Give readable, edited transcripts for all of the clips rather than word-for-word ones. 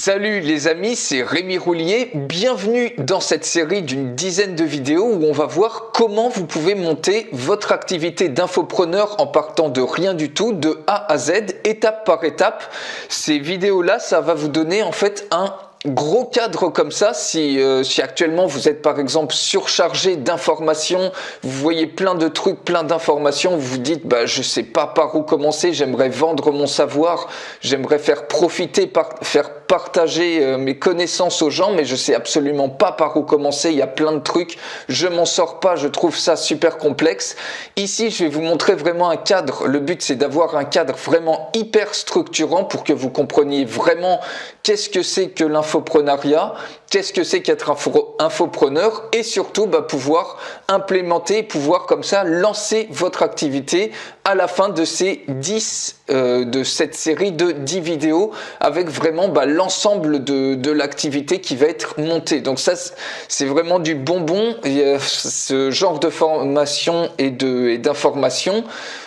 Salut les amis, c'est Rémi Roulier, bienvenue dans cette série d'une dizaine de vidéos où on va voir comment vous pouvez monter votre activité d'infopreneur en partant de rien du tout, de A à Z, étape par étape. Ces vidéos-là, ça va vous donner en fait un gros cadre comme ça. Si actuellement vous êtes par exemple surchargé d'informations, vous voyez plein de trucs, plein d'informations, vous vous dites je sais pas par où commencer, j'aimerais vendre mon savoir, j'aimerais faire profiter, faire partager mes connaissances aux gens, mais je sais absolument pas par où commencer, il y a plein de trucs, je m'en sors pas, je trouve ça super complexe. Ici je vais vous montrer vraiment un cadre, le but c'est d'avoir un cadre vraiment hyper structurant pour que vous compreniez vraiment qu'est-ce que c'est que l'infoprenariat, qu'est-ce que c'est qu'être infopreneur et surtout pouvoir implémenter, pouvoir comme ça lancer votre activité à la fin de de cette série de 10 vidéos avec vraiment l'ensemble de l'activité qui va être montée. Donc ça c'est vraiment du bonbon. Ce genre de formation et d'information,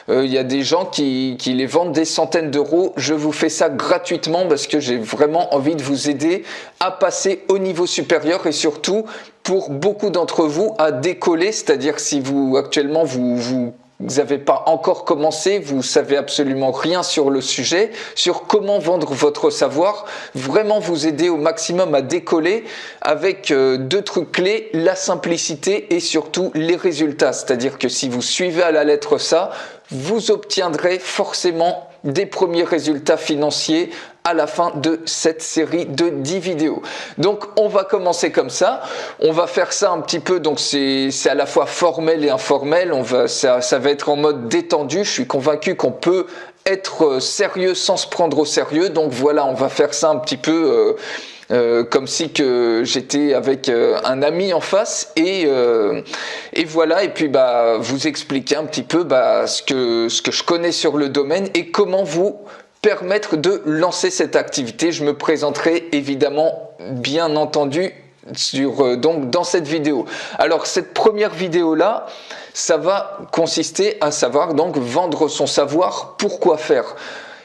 il y a des gens qui les vendent des centaines d'euros. Je vous fais ça gratuitement parce que j'ai vraiment envie de vous aider à passer au niveau supérieur et surtout pour beaucoup d'entre vous à décoller, c'est-à-dire si vous actuellement vous n'avez pas encore commencé, vous savez absolument rien sur le sujet, sur comment vendre votre savoir, vraiment vous aider au maximum à décoller avec deux trucs clés, la simplicité et surtout les résultats. C'est-à-dire que si vous suivez à la lettre ça, vous obtiendrez forcément des premiers résultats financiers à la fin de cette série de 10 vidéos. Donc on va commencer comme ça, on va faire ça un petit peu, donc c'est à la fois formel et informel, ça va être en mode détendu, je suis convaincu qu'on peut être sérieux sans se prendre au sérieux, donc voilà, on va faire ça un petit peu comme si que j'étais avec un ami en face et voilà, et puis vous expliquer un petit peu ce que je connais sur le domaine et comment vous permettre de lancer cette activité. Je me présenterai évidemment bien entendu dans cette vidéo. Alors cette première vidéo là, ça va consister à savoir donc vendre son savoir, pourquoi faire.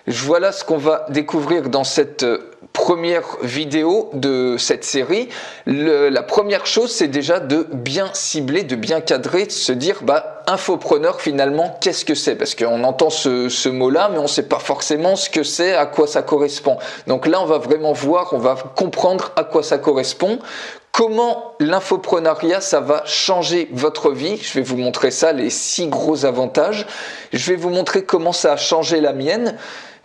Voilà ce qu'on va découvrir dans cette première vidéo de cette série. La première chose, c'est déjà de bien cibler, de bien cadrer, de se dire infopreneur finalement, qu'est-ce que c'est? Parce qu'on entend ce mot-là, mais on ne sait pas forcément ce que c'est, à quoi ça correspond. Donc là, on va vraiment voir, on va comprendre à quoi ça correspond. Comment l'infoprenariat, ça va changer votre vie. Je vais vous montrer ça, les 6 gros avantages. Je vais vous montrer comment ça a changé la mienne.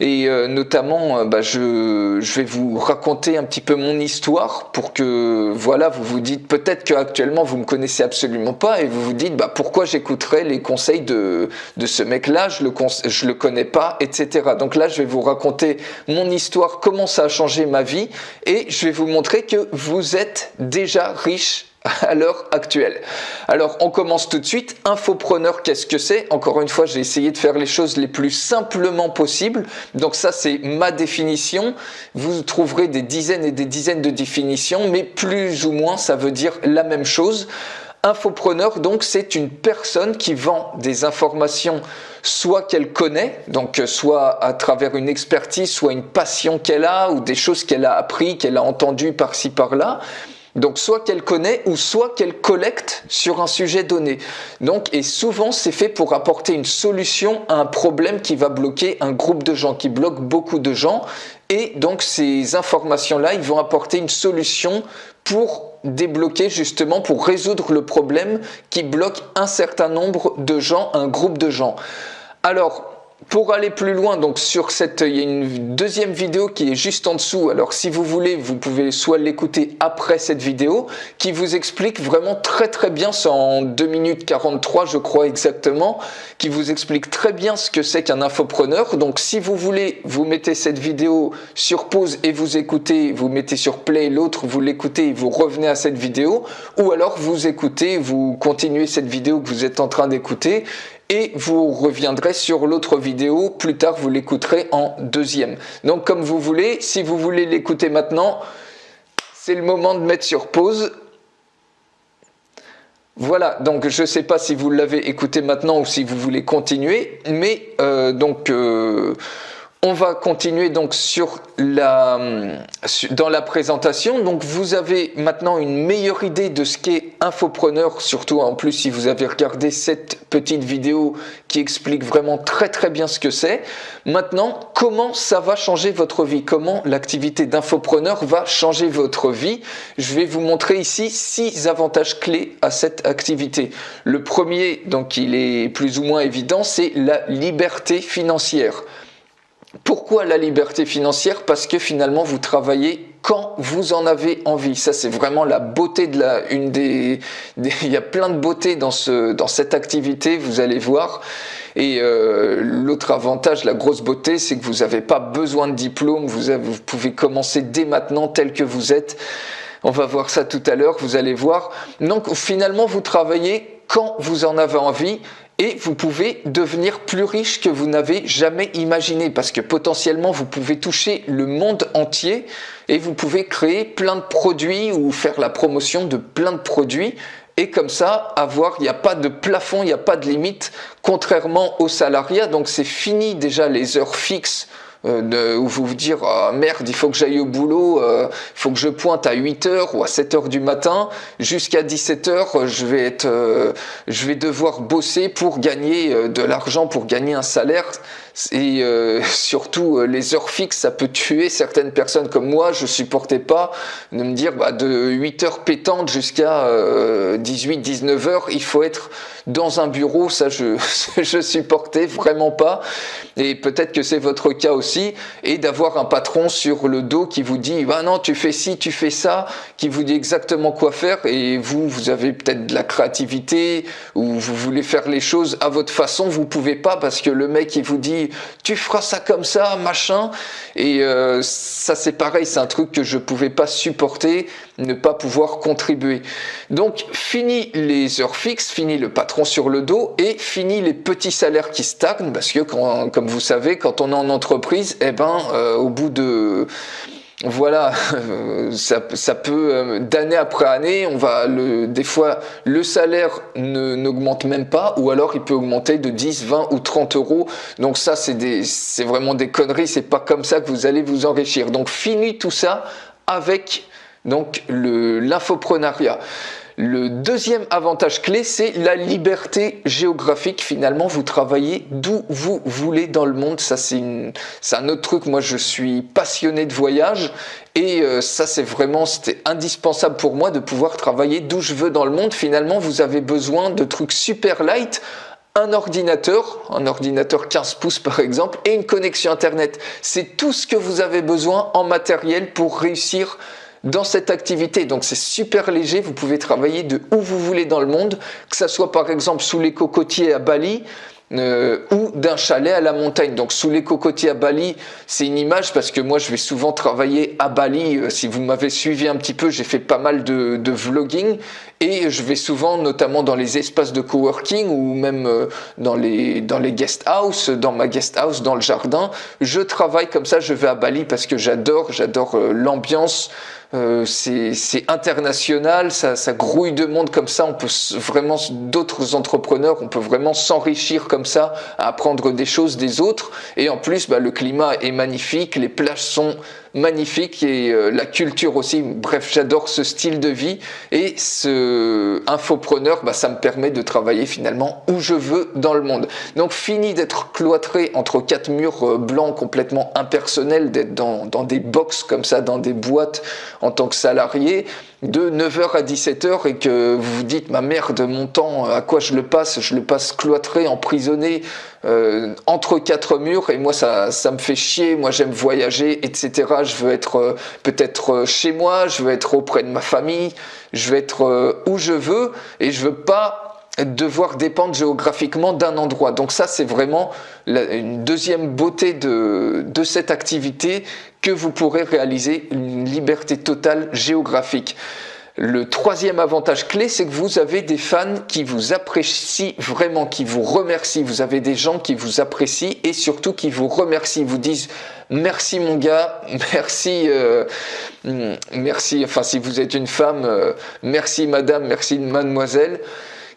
Et notamment, je vais vous raconter un petit peu mon histoire pour que voilà, vous vous dites peut-être qu'actuellement vous me connaissez absolument pas et vous vous dites pourquoi j'écouterais les conseils de ce mec-là, je le connais pas, etc. Donc là, je vais vous raconter mon histoire, comment ça a changé ma vie et je vais vous montrer que vous êtes déjà riche à l'heure actuelle. Alors on commence tout de suite. Infopreneur, qu'est-ce que c'est? Encore une fois, j'ai essayé de faire les choses les plus simplement possible. Donc ça, c'est ma définition. Vous trouverez des dizaines et des dizaines de définitions, mais plus ou moins ça veut dire la même chose. Infopreneur, donc, c'est une personne qui vend des informations soit qu'elle connaît, donc soit à travers une expertise, soit une passion qu'elle a ou des choses qu'elle a appris, qu'elle a entendues par-ci par-là. Donc soit qu'elle connaît ou soit qu'elle collecte sur un sujet donné. Donc, et souvent c'est fait pour apporter une solution à un problème qui va bloquer un groupe de gens, qui bloque beaucoup de gens. Et donc ces informations-là, ils vont apporter une solution pour débloquer justement, pour résoudre le problème qui bloque un certain nombre de gens, un groupe de gens. Alors, pour aller plus loin, donc il y a une deuxième vidéo qui est juste en dessous. Alors si vous voulez, vous pouvez soit l'écouter après cette vidéo, qui vous explique vraiment très très bien, c'est en 2 minutes 43 je crois exactement, qui vous explique très bien ce que c'est qu'un infopreneur. Donc si vous voulez, vous mettez cette vidéo sur pause et vous écoutez, vous mettez sur play l'autre, vous l'écoutez et vous revenez à cette vidéo, ou alors vous écoutez, vous continuez cette vidéo que vous êtes en train d'écouter, et vous reviendrez sur l'autre vidéo, plus tard vous l'écouterez en deuxième. Donc comme vous voulez, si vous voulez l'écouter maintenant, c'est le moment de mettre sur pause. Voilà, donc je ne sais pas si vous l'avez écouté maintenant ou si vous voulez continuer, mais On va continuer donc dans la présentation. Donc vous avez maintenant une meilleure idée de ce qu'est infopreneur, surtout en plus si vous avez regardé cette petite vidéo qui explique vraiment très bien ce que c'est. Maintenant, comment ça va changer votre vie? Comment l'activité d'infopreneur va changer votre vie? Je vais vous montrer ici 6 avantages clés à cette activité. Le premier, donc il est plus ou moins évident, c'est la liberté financière. Pourquoi la liberté financière? Parce que finalement vous travaillez quand vous en avez envie. Ça c'est vraiment la beauté de il y a plein de beauté dans cette activité, vous allez voir. Et l'autre avantage, la grosse beauté, c'est que vous n'avez pas besoin de diplôme, vous pouvez commencer dès maintenant tel que vous êtes. On va voir ça tout à l'heure, vous allez voir. Donc finalement vous travaillez quand vous en avez envie. Et vous pouvez devenir plus riche que vous n'avez jamais imaginé parce que potentiellement vous pouvez toucher le monde entier et vous pouvez créer plein de produits ou faire la promotion de plein de produits et comme ça il n'y a pas de plafond, il n'y a pas de limite contrairement au salariat. Donc c'est fini déjà les heures fixes où vous vous dire oh, merde il faut que j'aille au boulot, il faut que je pointe à 8h ou à 7h du matin jusqu'à 17h je vais devoir bosser pour gagner de l'argent, pour gagner un salaire. Et surtout les heures fixes, ça peut tuer certaines personnes comme moi. Je supportais pas de me dire de 8h pétantes jusqu'à 18-19h il faut être dans un bureau. Ça je supportais vraiment pas, et peut-être que c'est votre cas aussi. Et d'avoir un patron sur le dos qui vous dit non tu fais ci, tu fais ça, qui vous dit exactement quoi faire, et vous avez peut-être de la créativité ou vous voulez faire les choses à votre façon, vous pouvez pas parce que le mec il vous dit tu feras ça comme ça, machin. Et ça c'est pareil, c'est un truc que je pouvais pas supporter, ne pas pouvoir contribuer. Donc fini les heures fixes, fini le patron sur le dos et fini les petits salaires qui stagnent, parce que comme vous savez, quand on est en entreprise, au bout de voilà, ça peut d'année après année, des fois le salaire n'augmente même pas, ou alors il peut augmenter de 10, 20 ou 30 euros. Donc ça c'est vraiment des conneries, c'est pas comme ça que vous allez vous enrichir. Donc fini tout ça avec donc l'infoprenariat. Le deuxième avantage clé, c'est la liberté géographique. Finalement, vous travaillez d'où vous voulez dans le monde. Ça, c'est un autre truc. Moi, je suis passionné de voyage et c'était indispensable pour moi de pouvoir travailler d'où je veux dans le monde. Finalement, vous avez besoin de trucs super light. Un ordinateur 15 pouces par exemple, et une connexion internet. C'est tout ce que vous avez besoin en matériel pour réussir dans cette activité. Donc c'est super léger, vous pouvez travailler de où vous voulez dans le monde, que ça soit par exemple sous les cocotiers à Bali, ou d'un chalet à la montagne. Donc sous les cocotiers à Bali, c'est une image parce que moi je vais souvent travailler à Bali. Si vous m'avez suivi un petit peu, j'ai fait pas mal de vlogging et je vais souvent notamment dans les espaces de coworking ou même dans les guest house, dans ma guest house, dans le jardin. Je travaille comme ça, je vais à Bali parce que j'adore l'ambiance. C'est international, ça grouille de monde comme ça, on peut vraiment, d'autres entrepreneurs, on peut vraiment s'enrichir comme ça, à apprendre des choses des autres, et en plus le climat est magnifique, les plages sont magnifiques et la culture aussi. Bref, j'adore ce style de vie, et ce infopreneur, ça me permet de travailler finalement où je veux dans le monde. Donc fini d'être cloîtré entre 4 murs blancs complètement impersonnels, d'être dans des box comme ça, dans des boîtes en tant que salarié de 9h à 17h, et que vous vous dites ma merde, mon temps, à quoi je le passe cloîtré, emprisonné entre 4 murs, et moi ça me fait chier. Moi j'aime voyager, etc. Je veux être peut-être chez moi, je veux être auprès de ma famille, je veux être où je veux, et je veux pas devoir dépendre géographiquement d'un endroit. Donc ça c'est vraiment une deuxième beauté de cette activité, que vous pourrez réaliser une liberté totale géographique. Le troisième avantage clé, c'est que vous avez des fans qui vous apprécient vraiment, qui vous remercient. Vous avez des gens qui vous apprécient et surtout qui vous remercient, vous disent merci mon gars, merci, merci, enfin si vous êtes une femme, merci madame, merci mademoiselle,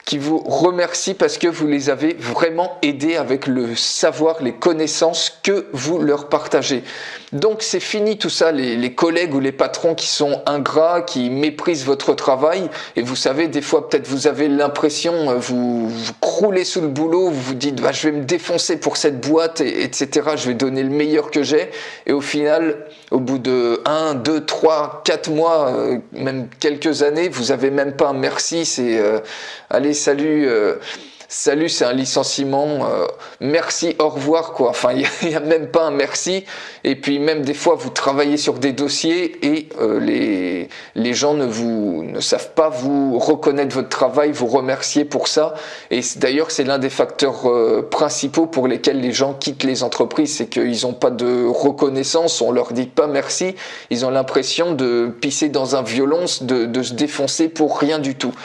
qui vous remercient parce que vous les avez vraiment aidés avec le savoir, les connaissances que vous leur partagez. Donc c'est fini tout ça, les collègues ou les patrons qui sont ingrats, qui méprisent votre travail. Et vous savez, des fois peut-être vous avez l'impression, vous croulez sous le boulot, vous vous dites bah, je vais me défoncer pour cette boîte, etc. Je vais donner le meilleur que j'ai. Et au final, au bout de 1, 2, 3, 4 mois, même quelques années, vous avez même pas un merci, c'est allez salut, salut c'est un licenciement, merci au revoir quoi, enfin il n'y a même pas un merci. Et puis même des fois vous travaillez sur des dossiers et les gens ne savent pas vous reconnaître votre travail, vous remercier pour ça. Et d'ailleurs c'est l'un des facteurs principaux pour lesquels les gens quittent les entreprises, c'est qu'ils n'ont pas de reconnaissance, on leur dit pas merci, ils ont l'impression de pisser dans un violon, de se défoncer pour rien du tout.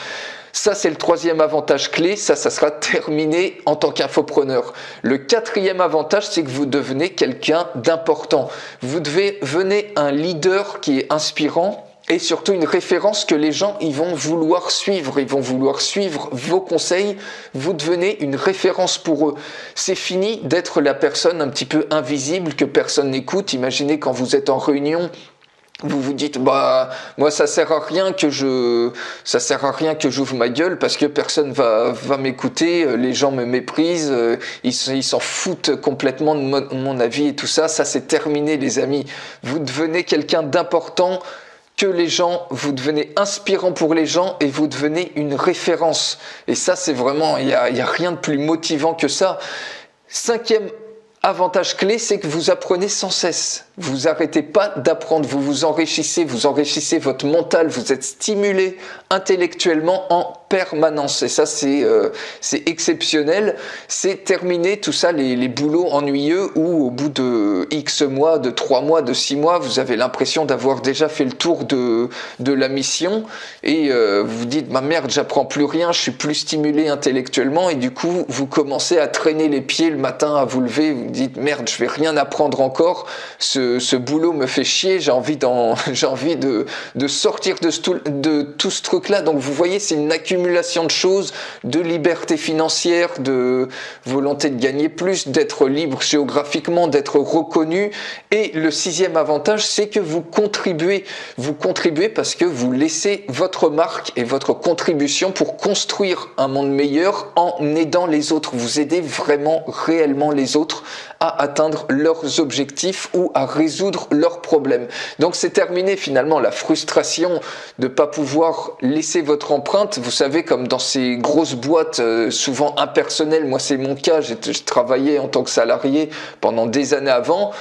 Ça, c'est le troisième avantage clé. Ça sera terminé en tant qu'infopreneur. Le quatrième avantage, c'est que vous devenez quelqu'un d'important. Vous devenez un leader qui est inspirant et surtout une référence que les gens ils vont vouloir suivre. Ils vont vouloir suivre vos conseils. Vous devenez une référence pour eux. C'est fini d'être la personne un petit peu invisible que personne n'écoute. Imaginez quand vous êtes en réunion, vous vous dites bah moi ça sert à rien que j'ouvre ma gueule parce que personne va m'écouter, les gens me méprisent, ils s'en foutent complètement de mon avis et tout ça. Ça c'est terminé les amis. Vous devenez quelqu'un d'important que les gens, vous devenez inspirant pour les gens et vous devenez une référence. Et ça c'est vraiment, il y a rien de plus motivant que ça. Cinquième avantage clé, c'est que vous apprenez sans cesse. Vous arrêtez pas d'apprendre, vous vous enrichissez votre mental, vous êtes stimulé intellectuellement en permanence. Et ça, c'est exceptionnel. C'est terminé tout ça, les boulots ennuyeux où au bout de X mois, de 3 mois, de 6 mois, vous avez l'impression d'avoir déjà fait le tour de la mission et vous vous dites, bah merde, j'apprends plus rien, je suis plus stimulé intellectuellement et du coup, vous commencez à traîner les pieds le matin, à vous lever, vous dites, merde, je vais rien apprendre encore, ce boulot me fait chier, j'ai envie de sortir de tout ce truc-là. Donc vous voyez, c'est une accumulation de choses, de liberté financière, de volonté de gagner plus, d'être libre géographiquement, d'être reconnu. Et le sixième avantage, c'est que vous contribuez. Vous contribuez parce que vous laissez votre marque et votre contribution pour construire un monde meilleur en aidant les autres. Vous aidez vraiment, réellement les autres à atteindre leurs objectifs ou à résoudre leurs problèmes. Donc c'est terminé finalement la frustration de ne pas pouvoir laisser votre empreinte. Vous savez, comme dans ces grosses boîtes souvent impersonnelles, moi c'est mon cas, j'ai travaillé en tant que salarié pendant des années avant.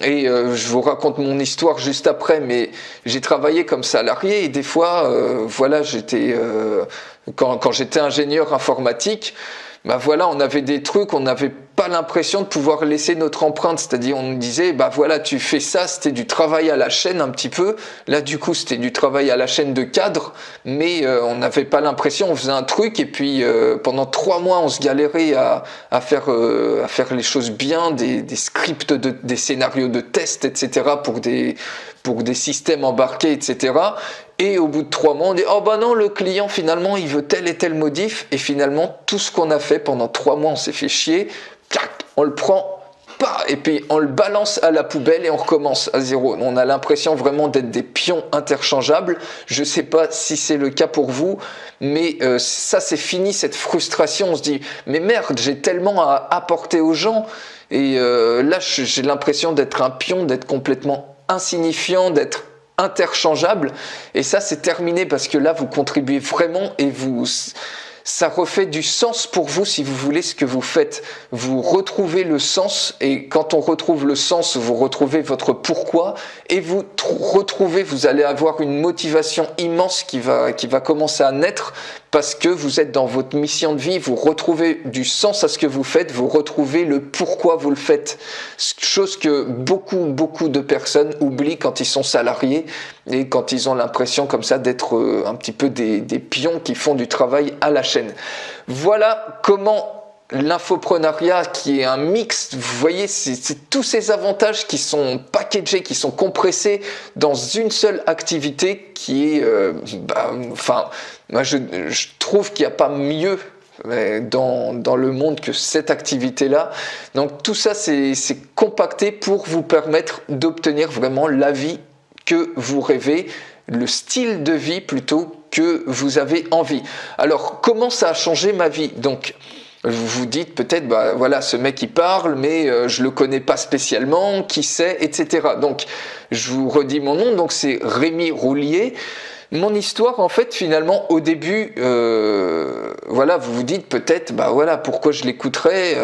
Et je vous raconte mon histoire juste après, mais j'ai travaillé comme salarié et des fois, voilà, quand j'étais ingénieur informatique, bah voilà, on avait des trucs, on n'avait pas l'impression de pouvoir laisser notre empreinte, c'est-à-dire on nous disait bah voilà tu fais ça, c'était du travail à la chaîne un petit peu, là du coup c'était du travail à la chaîne de cadre, mais on n'avait pas l'impression, on faisait un truc et puis pendant 3 mois on se galérait à faire les choses bien, des scripts, des scénarios de test, etc. pour des systèmes embarqués, etc. Et au bout de 3 mois, on dit « Oh bah non, le client finalement, il veut tel et tel modif. » Et finalement, tout ce qu'on a fait pendant 3 mois, on s'est fait chier. On le prend, et puis on le balance à la poubelle et on recommence à zéro. On a l'impression vraiment d'être des pions interchangeables. Je ne sais pas si c'est le cas pour vous, mais ça c'est fini, cette frustration. On se dit « Mais merde, j'ai tellement à apporter aux gens. » Et là, j'ai l'impression d'être un pion, d'être complètement insignifiant, d'être interchangeable, et ça c'est terminé parce que là vous contribuez vraiment et ça refait du sens pour vous si vous voulez ce que vous faites. Vous retrouvez le sens et quand on retrouve le sens, vous retrouvez votre pourquoi et vous allez avoir une motivation immense qui va commencer à naître parce que vous êtes dans votre mission de vie, vous retrouvez du sens à ce que vous faites, vous retrouvez le pourquoi vous le faites. Chose que beaucoup de personnes oublient quand ils sont salariés et quand ils ont l'impression comme ça d'être un petit peu des pions qui font du travail à la chaîne. Voilà comment l'infoprenariat qui est un mix, vous voyez, c'est tous ces avantages qui sont packagés, qui sont compressés dans une seule activité qui est, moi je trouve qu'il n'y a pas mieux dans le monde que cette activité-là. Donc tout ça, c'est compacté pour vous permettre d'obtenir vraiment la vie que vous rêvez, le style de vie plutôt que vous avez envie. Alors, comment ça a changé ma vie? Donc, vous vous dites peut-être, voilà, ce mec il parle, mais je le connais pas spécialement, qui c'est, etc. Donc, je vous redis mon nom, donc c'est Rémi Roulier. Mon histoire, en fait, finalement, au début, voilà, vous vous dites peut-être, voilà, pourquoi je l'écouterais,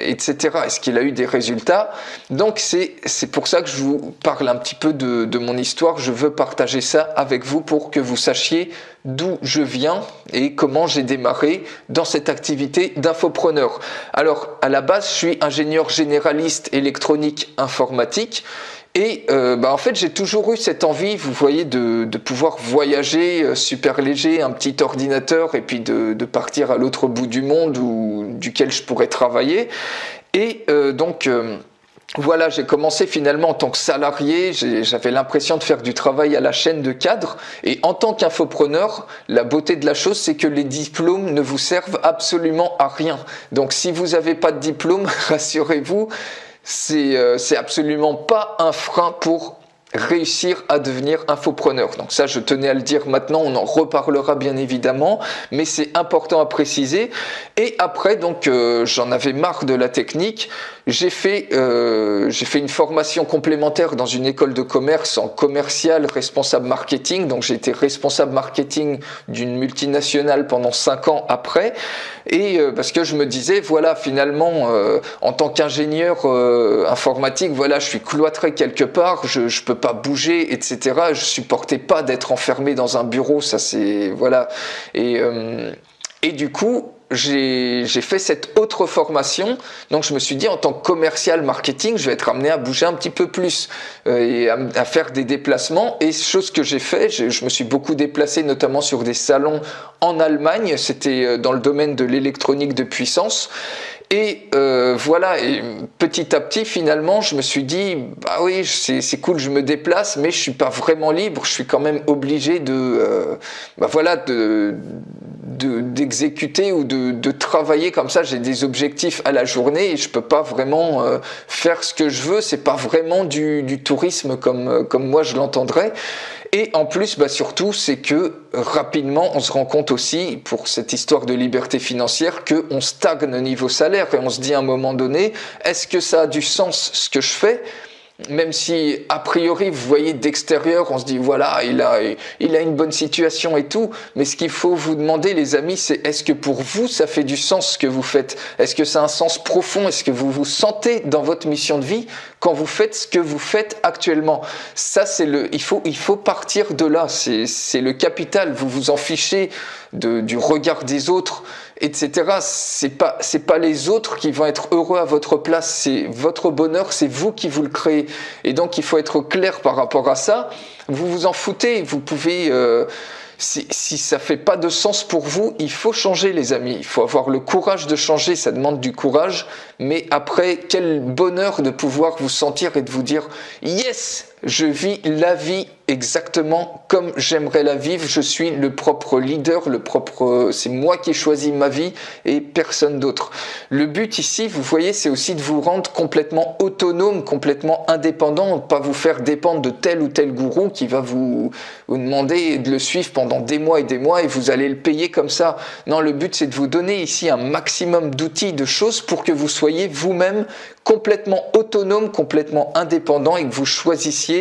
etc. Est-ce qu'il a eu des résultats? Donc, c'est pour ça que je vous parle un petit peu de mon histoire. Je veux partager ça avec vous pour que vous sachiez d'où je viens et comment j'ai démarré dans cette activité d'infopreneur. Alors, à la base, je suis ingénieur généraliste électronique informatique. Et en fait, j'ai toujours eu cette envie, vous voyez, de pouvoir voyager super léger, un petit ordinateur, et puis de partir à l'autre bout du monde duquel je pourrais travailler. Et voilà, j'ai commencé finalement en tant que salarié, j'avais l'impression de faire du travail à la chaîne de cadre. Et en tant qu'infopreneur, la beauté de la chose, c'est que les diplômes ne vous servent absolument à rien. Donc si vous n'avez pas de diplôme, rassurez-vous, c'est absolument pas un frein pour réussir à devenir infopreneur. Donc ça, je tenais à le dire maintenant, on en reparlera bien évidemment, mais c'est important à préciser. Et après, donc, j'en avais marre de la technique. J'ai fait une formation complémentaire dans une école de commerce en commercial responsable marketing. Donc j'ai été responsable marketing d'une multinationale pendant 5 ans après. Et parce que je me disais, voilà, finalement, en tant qu'ingénieur informatique, voilà, je suis cloîtré quelque part, je peux pas bouger, etc. Je supportais pas d'être enfermé dans un bureau, ça c'est, voilà. Et du coup, j'ai fait cette autre formation, donc je me suis dit en tant que commercial marketing, je vais être amené à bouger un petit peu plus et à faire des déplacements. Et chose que j'ai fait, je me suis beaucoup déplacé, notamment sur des salons en Allemagne. C'était dans le domaine de l'électronique de puissance. Et voilà, et petit à petit, finalement, je me suis dit, bah oui, c'est cool, je me déplace, mais je suis pas vraiment libre. Je suis quand même obligé d'exécuter ou de travailler comme ça. J'ai des objectifs à la journée et je peux pas vraiment faire ce que je veux. C'est pas vraiment du tourisme comme moi je l'entendrais. Et en plus, surtout, c'est que rapidement, on se rend compte aussi, pour cette histoire de liberté financière, qu'on stagne au niveau salaire et on se dit à un moment donné, est-ce que ça a du sens ce que je fais ? Même si, a priori, vous voyez d'extérieur, on se dit, voilà, il a une bonne situation et tout. Mais ce qu'il faut vous demander, les amis, c'est est-ce que pour vous, ça fait du sens ce que vous faites? Est-ce que ça a un sens profond? Est-ce que vous vous sentez dans votre mission de vie quand vous faites ce que vous faites actuellement? Ça, il faut partir de là. C'est le capital. Vous vous en fichez du regard des autres, etc. C'est pas les autres qui vont être heureux à votre place. C'est votre bonheur, c'est vous qui vous le créez. Et donc, il faut être clair par rapport à ça. Vous vous en foutez. Vous pouvez, si ça fait pas de sens pour vous, il faut changer, les amis. Il faut avoir le courage de changer. Ça demande du courage. Mais après, quel bonheur de pouvoir vous sentir et de vous dire « Yes !» Je vis la vie exactement comme j'aimerais la vivre. Je suis le propre leader, c'est moi qui ai choisi ma vie et personne d'autre. Le but ici, vous voyez, c'est aussi de vous rendre complètement autonome, complètement indépendant, pas vous faire dépendre de tel ou tel gourou qui va vous demander de le suivre pendant des mois et vous allez le payer comme ça. Non, le but, c'est de vous donner ici un maximum d'outils, de choses pour que vous soyez vous-même complètement autonome, complètement indépendant et que vous choisissiez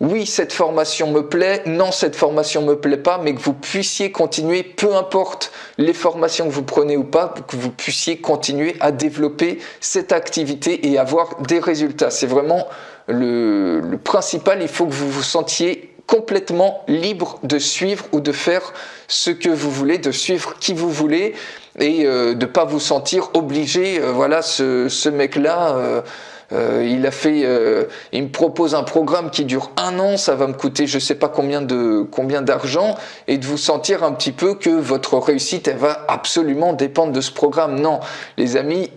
oui, cette formation me plaît, non, cette formation me plaît pas, mais que vous puissiez continuer, peu importe les formations que vous prenez ou pas, que vous puissiez continuer à développer cette activité et avoir des résultats. C'est vraiment le principal, il faut que vous vous sentiez complètement libre de suivre ou de faire ce que vous voulez, de suivre qui vous voulez et de pas vous sentir obligé, voilà, ce mec-là... il me propose un programme qui dure 1 an, ça va me coûter je sais pas combien d'argent, et de vous sentir un petit peu que votre réussite, elle va absolument dépendre de ce programme. Non, les amis,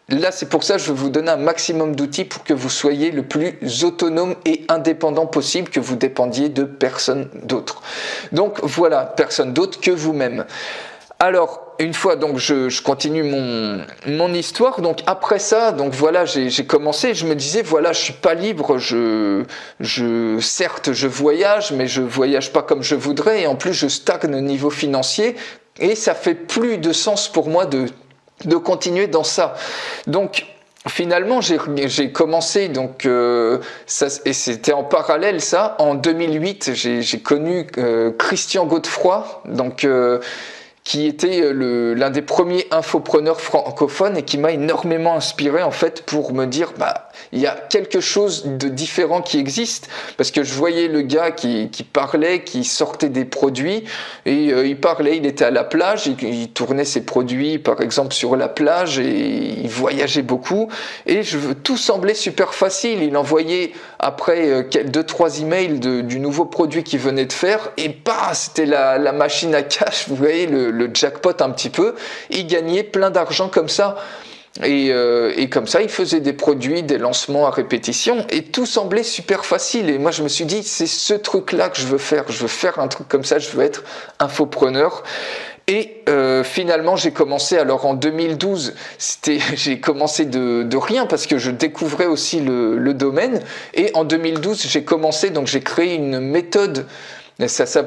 là, c'est pour ça que je vais vous donner un maximum d'outils pour que vous soyez le plus autonome et indépendant possible, que vous dépendiez de personne d'autre. Donc voilà, personne d'autre que vous-même. Alors, une fois, donc je continue mon histoire. Donc après ça, donc voilà, j'ai commencé. Je me disais, voilà, je suis pas libre. Certes, je voyage, mais je voyage pas comme je voudrais. Et en plus, je stagne au niveau financier. Et ça fait plus de sens pour moi de continuer dans ça. Donc finalement j'ai commencé donc ça, et c'était en parallèle ça. En 2008 j'ai connu Christian Godefroy, donc qui était l'un des premiers infopreneurs francophones et qui m'a énormément inspiré en fait pour me dire il y a quelque chose de différent qui existe, parce que je voyais le gars qui parlait, qui sortait des produits et il parlait, il était à la plage, il tournait ses produits par exemple sur la plage et il voyageait beaucoup et tout semblait super facile. Il envoyait après 2-3 emails du nouveau produit qu'il venait de faire et c'était la machine à cash, vous voyez le jackpot un petit peu. Il gagnait plein d'argent comme ça. Et comme ça, il faisait des produits, des lancements à répétition et tout semblait super facile. Et moi, je me suis dit, c'est ce truc-là que je veux faire. Je veux faire un truc comme ça, je veux être infopreneur. Et finalement, j'ai commencé, alors en 2012, j'ai commencé de rien parce que je découvrais aussi le domaine. Et en 2012, j'ai commencé, donc j'ai créé une méthode.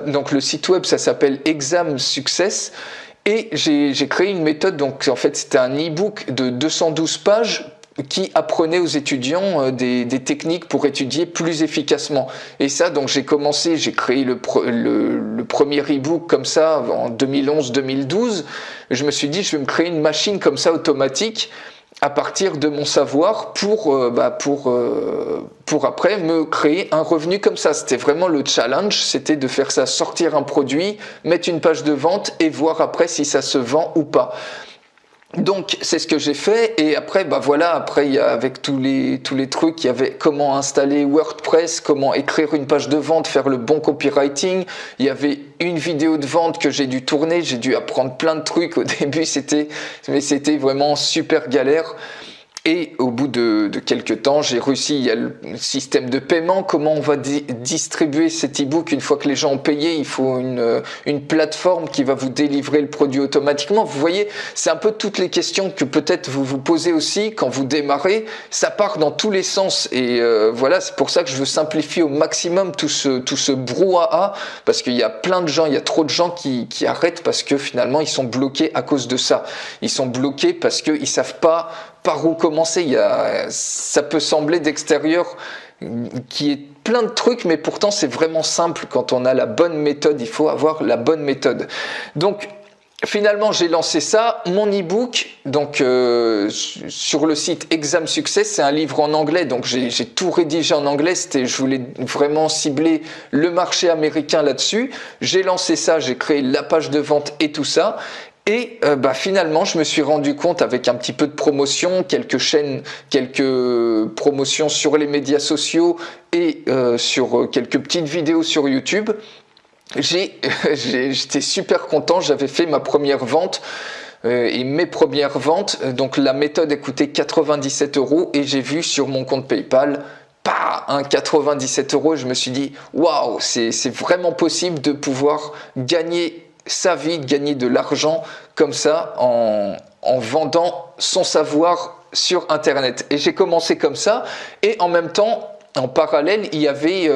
Donc le site web, ça s'appelle Exam Success. Et j'ai créé une méthode, donc en fait c'était un e-book de 212 pages qui apprenait aux étudiants des techniques pour étudier plus efficacement. Et ça, donc j'ai créé le premier e-book comme ça en 2011-2012. Je me suis dit, je vais me créer une machine comme ça automatique à partir de mon savoir pour après me créer un revenu comme ça. C'était vraiment le challenge, c'était de faire ça, sortir un produit, mettre une page de vente et voir après si ça se vend ou pas. Donc c'est ce que j'ai fait et après après il y a, avec tous les trucs, il y avait comment installer WordPress, comment écrire une page de vente, faire le bon copywriting, il y avait une vidéo de vente que j'ai dû tourner, j'ai dû apprendre plein de trucs au début, c'était vraiment super galère. Et au bout de quelques temps, j'ai réussi. Il y a le système de paiement, comment on va distribuer cet e-book une fois que les gens ont payé. Il faut une plateforme qui va vous délivrer le produit automatiquement. Vous voyez, c'est un peu toutes les questions que peut-être vous vous posez aussi quand vous démarrez. Ça part dans tous les sens et voilà, c'est pour ça que je veux simplifier au maximum tout ce brouhaha, parce qu'il y a plein de gens, il y a trop de gens qui arrêtent parce que finalement ils sont bloqués à cause de ça. Ils sont bloqués parce qu'ils savent pas par où commencer. Ça peut sembler d'extérieur qu'il y ait plein de trucs, mais pourtant c'est vraiment simple quand on a la bonne méthode. Il faut avoir la bonne méthode. Donc finalement, j'ai lancé ça, mon e-book, donc sur le site Exam Success, c'est un livre en anglais, donc j'ai tout rédigé en anglais. Je voulais vraiment cibler le marché américain là-dessus. J'ai lancé ça, j'ai créé la page de vente et tout ça. Et finalement, je me suis rendu compte avec un petit peu de promotion, quelques chaînes, quelques promotions sur les médias sociaux et sur quelques petites vidéos sur YouTube. J'étais super content, j'avais fait ma première vente et mes premières ventes. Donc la méthode a coûté 97 € et j'ai vu sur mon compte PayPal 97 €. Je me suis dit, waouh, c'est vraiment possible de pouvoir gagner sa vie, de gagner de l'argent comme ça en vendant son savoir sur Internet. Et j'ai commencé comme ça et en même temps, en parallèle, il y avait,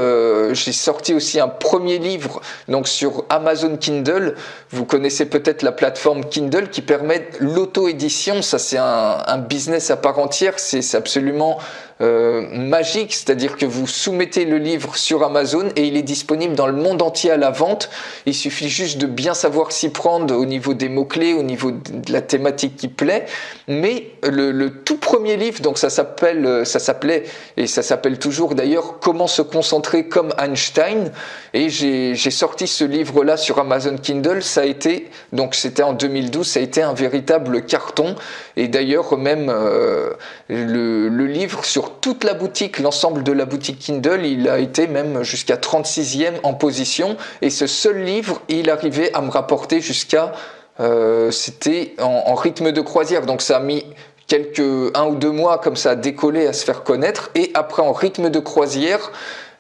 j'ai sorti aussi un premier livre donc sur Amazon Kindle. Vous connaissez peut-être la plateforme Kindle qui permet l'auto-édition. Ça, c'est un business à part entière. C'est absolument magique, c'est-à-dire que vous soumettez le livre sur Amazon et il est disponible dans le monde entier à la vente. Il suffit juste de bien savoir s'y prendre au niveau des mots-clés, au niveau de la thématique qui plaît. Mais le tout premier livre, donc ça s'appelait et ça s'appelle toujours d'ailleurs Comment se concentrer comme Einstein. Et j'ai sorti ce livre-là sur Amazon Kindle. Ça a été, donc c'était en 2012, ça a été un véritable carton. Et d'ailleurs même le livre sur toute la boutique, l'ensemble de la boutique Kindle, il a été même jusqu'à 36e en position. Et ce seul livre, il arrivait à me rapporter jusqu'à c'était en rythme de croisière, donc ça a mis un ou deux mois comme ça à décoller, à se faire connaître, et après en rythme de croisière,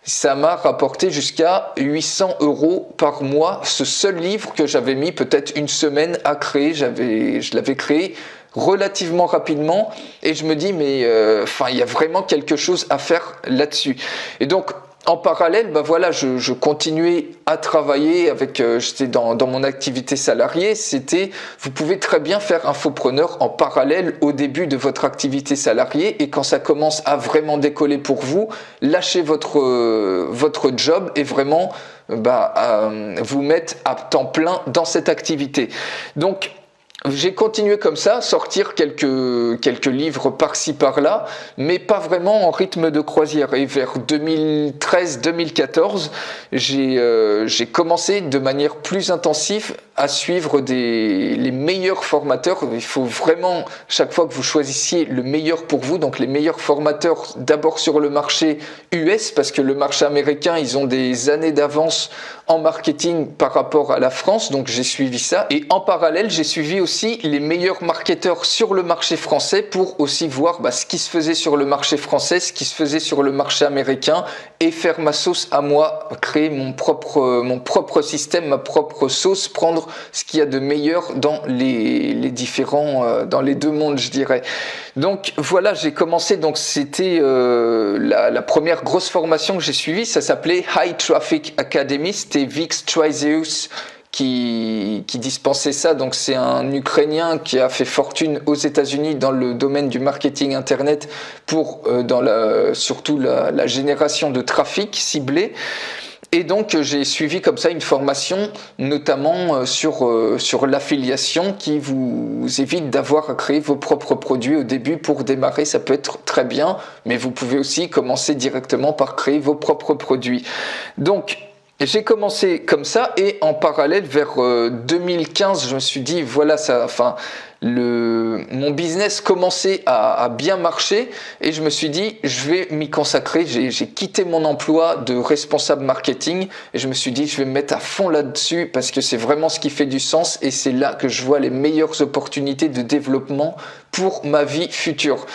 ça m'a rapporté jusqu'à 800 € par mois, ce seul livre que j'avais mis peut-être une semaine à créer. Je l'avais créé relativement rapidement et je me dis mais il y a vraiment quelque chose à faire là-dessus. Et donc en parallèle, voilà, je continuais à travailler avec, j'étais dans mon activité salariée. Vous pouvez très bien faire infopreneur en parallèle au début de votre activité salariée, et quand ça commence à vraiment décoller pour vous, lâchez votre job et vraiment vous mettre à temps plein dans cette activité. Donc j'ai continué comme ça, sortir quelques livres par-ci par-là, mais pas vraiment en rythme de croisière. Et vers 2013-2014, j'ai commencé de manière plus intensive à suivre les meilleurs formateurs. Il faut vraiment, chaque fois que vous choisissiez le meilleur pour vous, donc les meilleurs formateurs d'abord sur le marché US, parce que le marché américain, ils ont des années d'avance en marketing par rapport à la France, donc j'ai suivi ça. Et en parallèle, j'ai suivi aussi les meilleurs marketeurs sur le marché français pour aussi voir ce qui se faisait sur le marché français, ce qui se faisait sur le marché américain, et faire ma sauce à moi, créer mon propre système, ma propre sauce, prendre ce qu'il y a de meilleur dans les différents, dans les deux mondes, je dirais. Donc voilà, j'ai commencé, donc c'était la première grosse formation que j'ai suivie, ça s'appelait High Traffic Academy, c'était Vix Trizeus qui dispensait ça. Donc c'est un Ukrainien qui a fait fortune aux États-Unis dans le domaine du marketing internet pour surtout la génération de trafic ciblé. Et donc j'ai suivi comme ça une formation notamment sur l'affiliation qui vous évite d'avoir à créer vos propres produits au début. Pour démarrer, ça peut être très bien, mais vous pouvez aussi commencer directement par créer vos propres produits. Donc j'ai commencé comme ça, et en parallèle vers 2015, je me suis dit voilà, mon business commençait à bien marcher, et je me suis dit je vais m'y consacrer. J'ai quitté mon emploi de responsable marketing et je me suis dit je vais me mettre à fond là-dessus parce que c'est vraiment ce qui fait du sens, et c'est là que je vois les meilleures opportunités de développement pour ma vie future.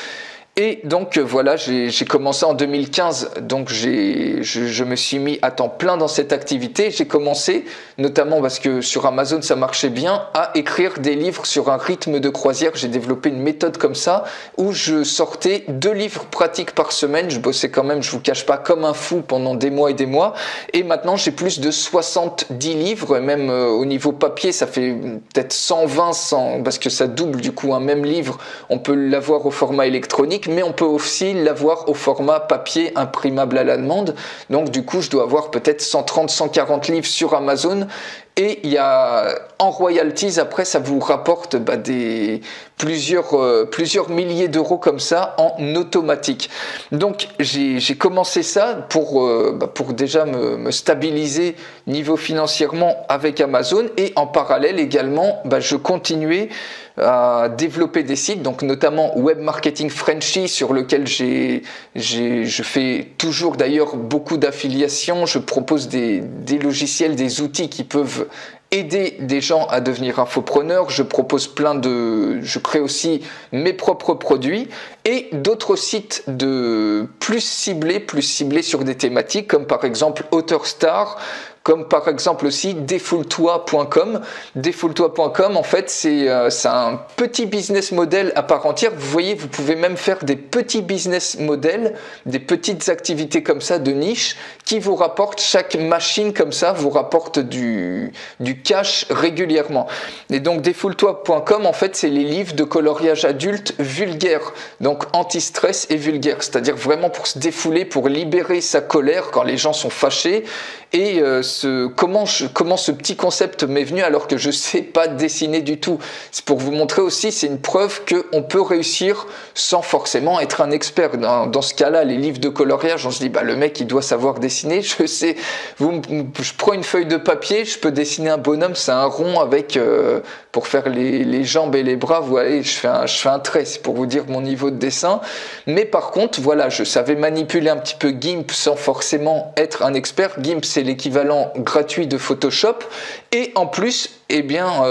Et donc voilà, j'ai commencé en 2015, donc je me suis mis à temps plein dans cette activité. J'ai commencé, notamment parce que sur Amazon ça marchait bien, à écrire des livres sur un rythme de croisière. J'ai développé une méthode comme ça, où je sortais 2 livres pratiques par semaine. Je bossais quand même, je vous cache pas, comme un fou pendant des mois et des mois. Et maintenant j'ai plus de 70 livres, même au niveau papier, ça fait peut-être 120, parce que ça double du coup un même livre. On peut l'avoir au format électronique, mais on peut aussi l'avoir au format papier imprimable à la demande. Donc du coup, je dois avoir peut-être 130-140 livres sur Amazon. Et il y a en royalties, après ça vous rapporte plusieurs milliers d'euros comme ça en automatique. Donc j'ai commencé ça pour déjà me stabiliser niveau financièrement avec Amazon, et en parallèle également je continuais à développer des sites, donc notamment Web Marketing Frenchy, sur lequel je fais toujours d'ailleurs beaucoup d'affiliations. Je propose des logiciels, des outils qui peuvent aider des gens à devenir infopreneurs. Je crée aussi mes propres produits, et d'autres sites plus ciblés sur des thématiques, comme par exemple AuthorStar, comme par exemple aussi défoule-toi.com. Défoule-toi.com, en fait, c'est un petit business model à part entière. Vous voyez, vous pouvez même faire des petits business models, des petites activités comme ça de niche qui vous rapportent, chaque machine comme ça vous rapporte du cash régulièrement. Et donc défoule-toi.com, en fait, c'est les livres de coloriage adulte vulgaire, donc anti-stress et vulgaire, c'est-à-dire vraiment pour se défouler, pour libérer sa colère quand les gens sont fâchés. Et comment ce petit concept m'est venu alors que je sais pas dessiner du tout. C'est pour vous montrer aussi, c'est une preuve qu'on peut réussir sans forcément être un expert. Dans ce cas-là, les livres de coloriage, on se dit, bah, le mec il doit savoir dessiner. Je sais, je prends une feuille de papier, je peux dessiner un bonhomme, c'est un rond avec, pour faire les jambes et les bras, vous voyez, je fais un trait, c'est pour vous dire mon niveau de dessin. Mais par contre, voilà, je savais manipuler un petit peu GIMP sans forcément être un expert. GIMP, c'est l'équivalent gratuit de Photoshop. Et en plus, eh bien,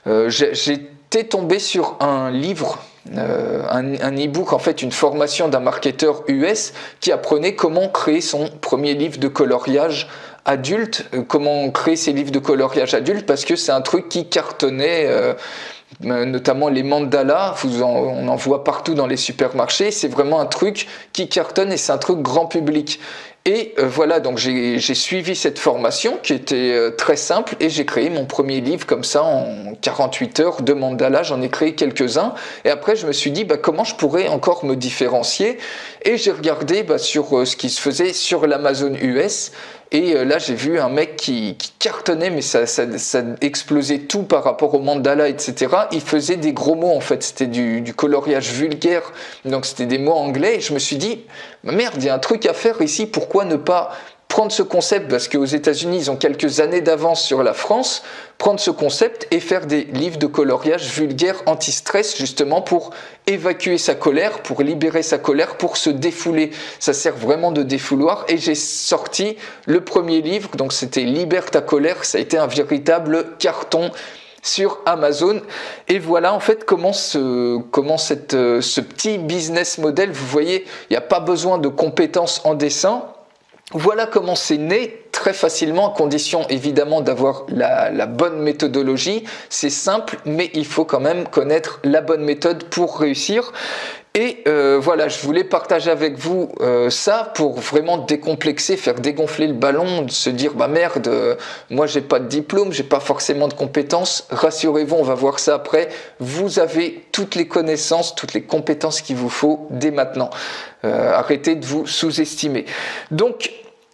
j'étais tombé sur un livre, un e-book, en fait, une formation d'un marketeur US qui apprenait comment créer son premier livre de coloriage adulte, comment créer ses livres de coloriage adulte, parce que c'est un truc qui cartonnait, notamment les mandalas, on en voit partout dans les supermarchés, c'est vraiment un truc qui cartonne et c'est un truc grand public. Et voilà, donc j'ai suivi cette formation qui était très simple et j'ai créé mon premier livre comme ça en 48 heures de mandala. J'en ai créé quelques-uns et après je me suis dit bah, comment je pourrais encore me différencier, et j'ai regardé sur ce qui se faisait sur l'Amazon US. Et là, j'ai vu un mec qui cartonnait, mais ça explosait tout par rapport au mandala, etc. Il faisait des gros mots, en fait. C'était du coloriage vulgaire. Donc, c'était des mots anglais. Et je me suis dit, merde, il y a un truc à faire ici. Pourquoi ne pas prendre ce concept, parce qu'aux États-Unis, ils ont quelques années d'avance sur la France, prendre ce concept et faire des livres de coloriage vulgaire anti-stress, justement pour évacuer sa colère, pour libérer sa colère, pour se défouler. Ça sert vraiment de défouloir. Et j'ai sorti le premier livre, donc c'était Libère ta colère. Ça a été un véritable carton sur Amazon. Et voilà en fait comment ce petit business model, vous voyez, il n'y a pas besoin de compétences en dessin. Voilà comment c'est né très facilement, à condition évidemment d'avoir la bonne méthodologie. C'est simple, mais il faut quand même connaître la bonne méthode pour réussir. Et voilà, je voulais partager avec vous ça pour vraiment décomplexer, faire dégonfler le ballon, se dire bah merde, moi j'ai pas de diplôme, j'ai pas forcément de compétences. Rassurez-vous, on va voir ça après. Vous avez toutes les connaissances, toutes les compétences qu'il vous faut dès maintenant. Arrêtez de vous sous-estimer. Donc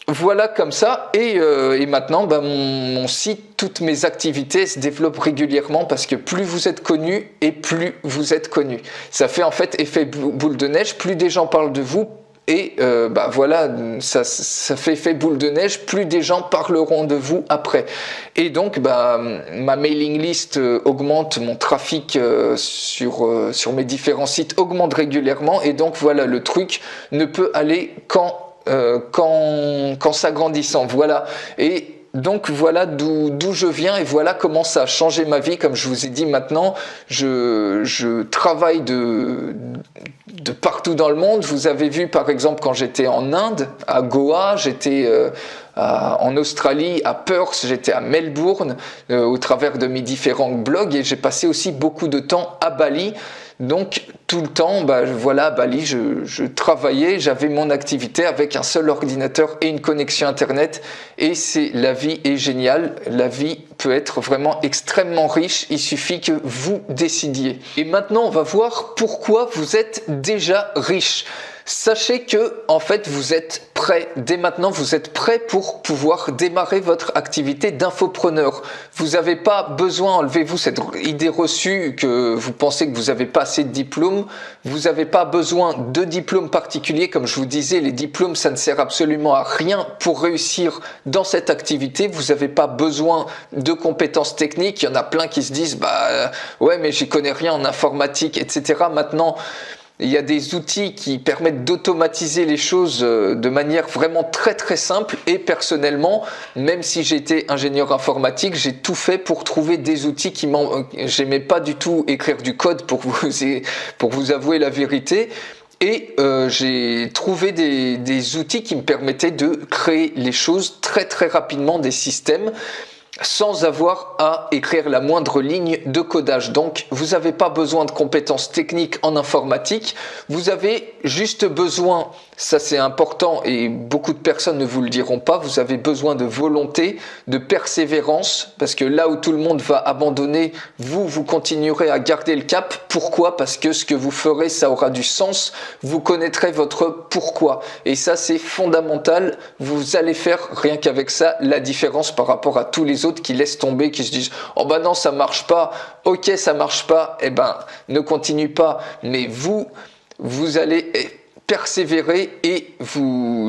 voilà comme ça, et maintenant bah, mon site, toutes mes activités se développent régulièrement parce que plus vous êtes connu et plus vous êtes connu. Ça fait en fait effet boule de neige, plus des gens parlent de vous et bah voilà, ça fait effet boule de neige, plus des gens parleront de vous après. Et donc bah, ma mailing list augmente, mon trafic sur mes différents sites augmente régulièrement, et donc voilà, le truc ne peut aller qu'en s'agrandissant, voilà. Et donc voilà d'où je viens et voilà comment ça a changé ma vie. Comme je vous ai dit, maintenant je travaille de partout dans le monde. Vous avez vu par exemple quand j'étais en Inde, à Goa, j'étais en Australie, à Perth, j'étais à Melbourne au travers de mes différents blogs, et j'ai passé aussi beaucoup de temps à Bali. Donc tout le temps, bah, voilà, à Bali, je travaillais, j'avais mon activité avec un seul ordinateur et une connexion internet, et la vie est géniale, la vie peut être vraiment extrêmement riche, il suffit que vous décidiez. Et maintenant on va voir pourquoi vous êtes déjà riche. Sachez que en fait vous êtes prêt, dès maintenant vous êtes prêt pour pouvoir démarrer votre activité d'infopreneur. Vous n'avez pas besoin, enlevez-vous cette idée reçue que vous pensez que vous n'avez pas assez de diplômes. Vous n'avez pas besoin de diplôme particulier. Comme je vous disais, les diplômes ça ne sert absolument à rien pour réussir dans cette activité. Vous n'avez pas besoin de compétences techniques. Il y en a plein qui se disent bah ouais mais j'y connais rien en informatique, etc. Maintenant il y a des outils qui permettent d'automatiser les choses de manière vraiment très très simple, et personnellement, même si j'étais ingénieur informatique, j'ai tout fait pour trouver des outils j'aimais pas du tout écrire du code pour vous avouer la vérité. Et j'ai trouvé des outils qui me permettaient de créer les choses très très rapidement, des systèmes, sans avoir à écrire la moindre ligne de codage. Donc vous n'avez pas besoin de compétences techniques en informatique, vous avez juste besoin, ça c'est important et beaucoup de personnes ne vous le diront pas, vous avez besoin de volonté, de persévérance, parce que là où tout le monde va abandonner, vous continuerez à garder le cap. Pourquoi? Parce que ce que vous ferez, ça aura du sens, vous connaîtrez votre pourquoi. Et ça c'est fondamental, vous allez faire rien qu'avec ça la différence par rapport à tous les autres qui laissent tomber, qui se disent « Oh bah non, ça marche pas, ok ça marche pas, eh ben ne continue pas. » Mais vous allez persévérer et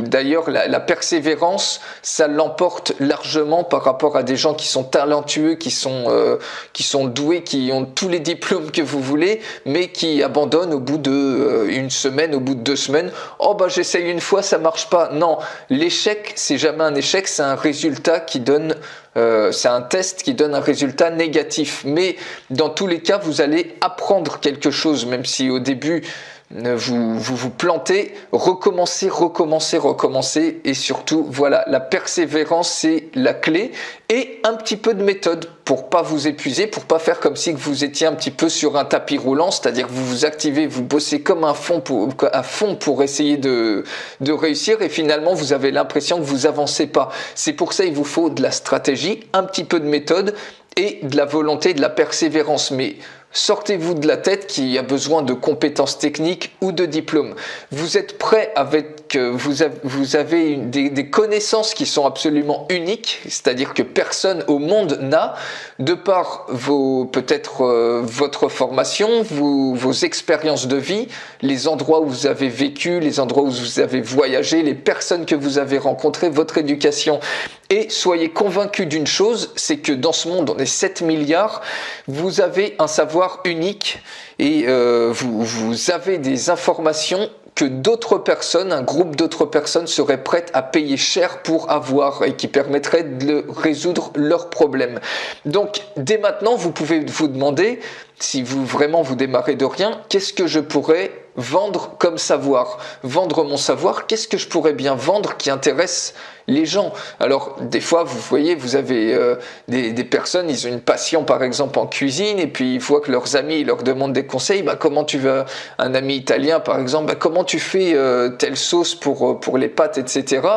d'ailleurs la persévérance ça l'emporte largement par rapport à des gens qui sont talentueux, qui sont doués, qui ont tous les diplômes que vous voulez, mais qui abandonnent au bout de une semaine, au bout de 2 semaines. Oh bah j'essaye une fois, ça marche pas. Non, l'échec c'est jamais un échec, c'est un résultat qui donne c'est un test qui donne un résultat négatif, mais dans tous les cas vous allez apprendre quelque chose, même si au début vous plantez, recommencez et surtout voilà, la persévérance c'est la clé et un petit peu de méthode pour pas vous épuiser, pour pas faire comme si vous étiez un petit peu sur un tapis roulant, c'est-à-dire vous vous activez, vous bossez comme à fond pour essayer de réussir et finalement vous avez l'impression que vous avancez pas. C'est pour ça il vous faut de la stratégie, un petit peu de méthode et de la volonté, de la persévérance, mais sortez-vous de la tête qu'il y a besoin de compétences techniques ou de diplômes. Vous êtes prêt avec, vous avez des connaissances qui sont absolument uniques, c'est-à-dire que personne au monde n'a, de par peut-être votre formation, vos expériences de vie, les endroits où vous avez vécu, les endroits où vous avez voyagé, les personnes que vous avez rencontrées, votre éducation. Et soyez convaincus d'une chose, c'est que dans ce monde, on est 7 milliards, vous avez un savoir unique et vous avez des informations que d'autres personnes, un groupe d'autres personnes seraient prêtes à payer cher pour avoir et qui permettraient de résoudre leurs problèmes. Donc, dès maintenant, vous pouvez vous demander, si vous démarrez de rien, qu'est-ce que je pourrais vendre comme savoir? Vendre mon savoir, qu'est-ce que je pourrais bien vendre qui intéresse les gens? Alors des fois vous voyez, vous avez des personnes, ils ont une passion par exemple en cuisine et puis ils voient que leurs amis leur demandent des conseils. Bah, comment tu vas, un ami italien par exemple, bah, comment tu fais telle sauce pour les pâtes, etc.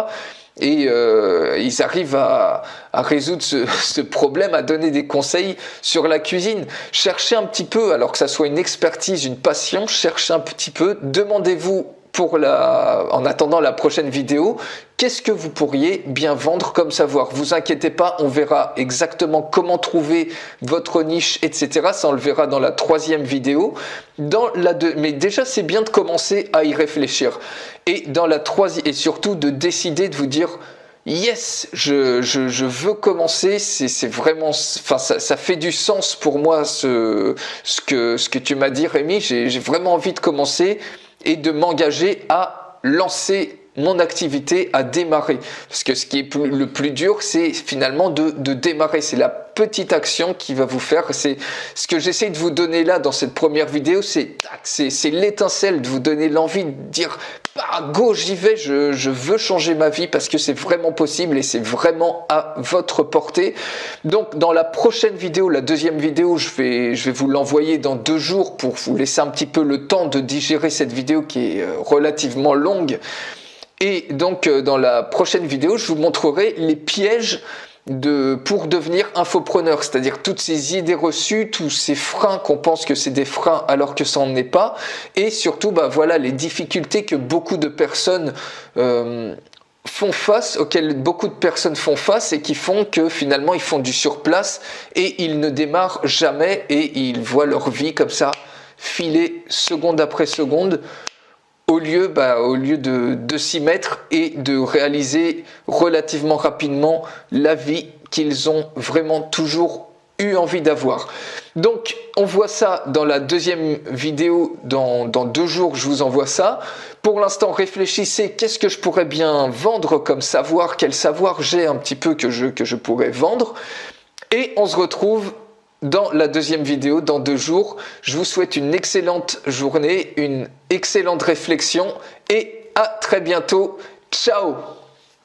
Et ils arrivent à résoudre ce problème, à donner des conseils sur la cuisine. Cherchez un petit peu, alors que ça soit une expertise, une passion, cherchez un petit peu, demandez-vous en attendant la prochaine vidéo, qu'est-ce que vous pourriez bien vendre comme savoir? Vous inquiétez pas, on verra exactement comment trouver votre niche, etc. Ça, on le verra dans la 3e vidéo. Mais déjà, c'est bien de commencer à y réfléchir. Et dans la 3e, et surtout de décider de vous dire yes, je veux commencer, c'est vraiment, enfin ça fait du sens pour moi ce que tu m'as dit, Rémi. J'ai vraiment envie de commencer et de m'engager à lancer mon activité, à démarrer. Parce que ce qui est le plus dur, c'est finalement de démarrer. C'est la petite action qui va vous faire. C'est ce que j'essaie de vous donner là dans cette première vidéo, c'est l'étincelle, de vous donner l'envie de dire bah, go, j'y vais, je veux changer ma vie parce que c'est vraiment possible et c'est vraiment à votre portée. Donc dans la prochaine vidéo, la 2e vidéo, je vais vous l'envoyer dans 2 jours pour vous laisser un petit peu le temps de digérer cette vidéo qui est relativement longue. Et donc dans la prochaine vidéo, je vous montrerai les pièges pour devenir infopreneur, c'est-à-dire toutes ces idées reçues, tous ces freins qu'on pense que c'est des freins alors que ça n'en est pas, et surtout bah, voilà, les difficultés que beaucoup de personnes auxquelles beaucoup de personnes font face et qui font que finalement ils font du surplace et ils ne démarrent jamais et ils voient leur vie comme ça filer seconde après seconde, au lieu de s'y mettre et de réaliser relativement rapidement la vie qu'ils ont vraiment toujours eu envie d'avoir. Donc on voit ça dans la 2e vidéo, dans 2 jours je vous envoie ça. Pour l'instant réfléchissez, qu'est-ce que je pourrais bien vendre comme savoir, quel savoir j'ai un petit peu que je pourrais vendre, et on se retrouve dans la deuxième vidéo dans 2 jours. Je vous souhaite une excellente journée, une excellente réflexion et à très bientôt. Ciao!